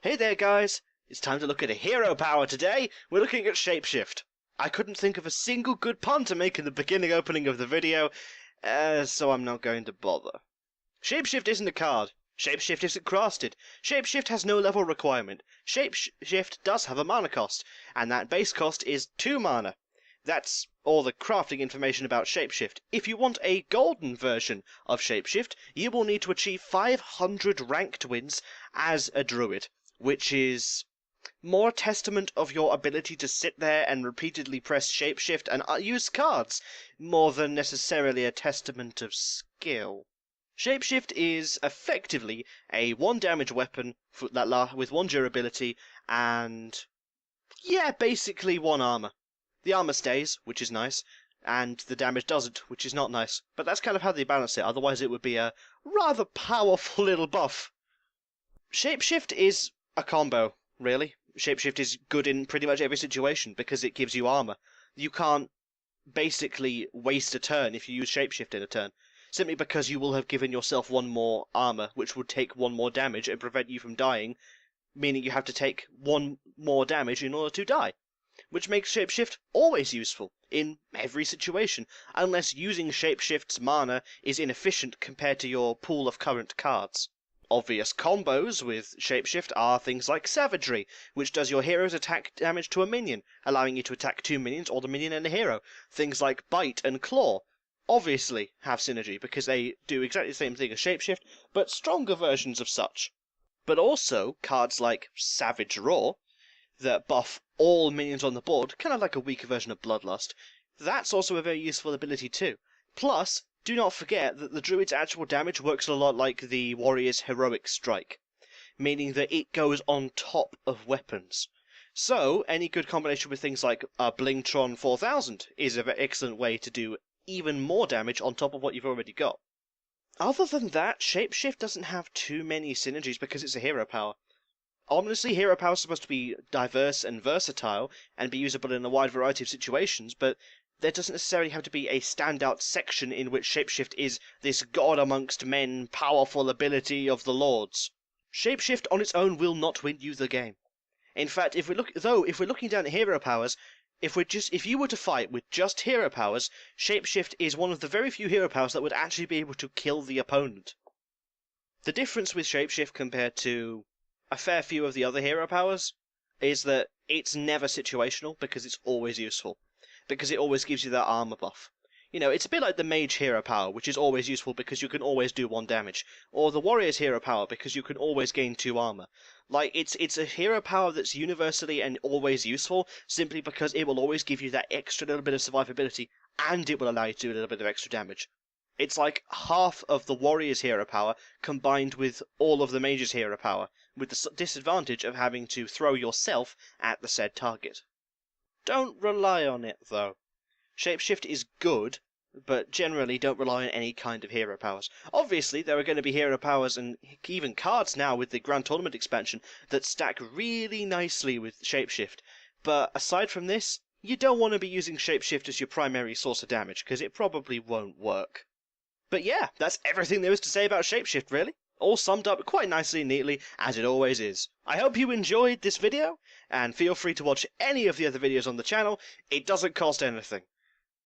Hey there guys, it's time to look at a hero power today. We're looking at Shapeshift. I couldn't think of a single good pun to make in the beginning opening of the video, so I'm not going to bother. Shapeshift isn't a card. Shapeshift isn't crafted. Shapeshift has no level requirement. Shapeshift does have a mana cost, and that base cost is 2 mana. That's all the crafting information about Shapeshift. If you want a golden version of Shapeshift, you will need to achieve 500 ranked wins as a druid, which is more a testament of your ability to sit there and repeatedly press Shapeshift and use cards, more than necessarily a testament of skill. Shapeshift is effectively a 1 damage weapon with 1 durability and, yeah, basically 1 armor. The armor stays, which is nice, and the damage doesn't, which is not nice. But that's kind of how they balance it, otherwise it would be a rather powerful little buff. Shapeshift is a combo, really. Shapeshift is good in pretty much every situation because it gives you armor. You can't basically waste a turn if you use Shapeshift in a turn, simply because you will have given yourself 1 more armor, which would take 1 more damage and prevent you from dying, meaning you have to take 1 more damage in order to die. Which makes Shapeshift always useful, in every situation, unless using Shapeshift's mana is inefficient compared to your pool of current cards. Obvious combos with Shapeshift are things like Savagery, which does your hero's attack damage to a minion, allowing you to attack 2 minions or the minion and a hero. Things like Bite and Claw obviously have synergy, because they do exactly the same thing as Shapeshift, but stronger versions of such. But also, cards like Savage Roar, that buff all minions on the board, kind of like a weaker version of Bloodlust. That's also a very useful ability too. Plus, do not forget that the Druid's actual damage works a lot like the Warrior's Heroic Strike, meaning that it goes on top of weapons. So, any good combination with things like Blingtron 4000 is an excellent way to do even more damage on top of what you've already got. Other than that, Shapeshift doesn't have too many synergies because it's a hero power. Honestly, hero power is supposed to be diverse and versatile, and be usable in a wide variety of situations, but there doesn't necessarily have to be a standout section in which Shapeshift is this god amongst men, powerful ability of the lords. Shapeshift on its own will not win you the game. In fact, if we're looking down at hero powers, if you were to fight with just hero powers, Shapeshift is one of the very few hero powers that would actually be able to kill the opponent. The difference with Shapeshift compared to a fair few of the other hero powers is that it's never situational, because it's always useful. Because it always gives you that armor buff. You know, it's a bit like the mage hero power, which is always useful because you can always do 1 damage. Or the warrior's hero power, because you can always gain 2 armor. Like, it's a hero power that's universally and always useful, simply because it will always give you that extra little bit of survivability, and it will allow you to do a little bit of extra damage. It's like half of the warrior's hero power combined with all of the mage's hero power, with the disadvantage of having to throw yourself at the said target. Don't rely on it, though. Shapeshift is good, but generally don't rely on any kind of hero powers. Obviously, there are going to be hero powers and even cards now with the Grand Tournament expansion that stack really nicely with Shapeshift, but aside from this, you don't want to be using Shapeshift as your primary source of damage, because it probably won't work. But yeah, that's everything there is to say about Shapeshift, really. All summed up quite nicely and neatly, as it always is. I hope you enjoyed this video, and feel free to watch any of the other videos on the channel. It doesn't cost anything.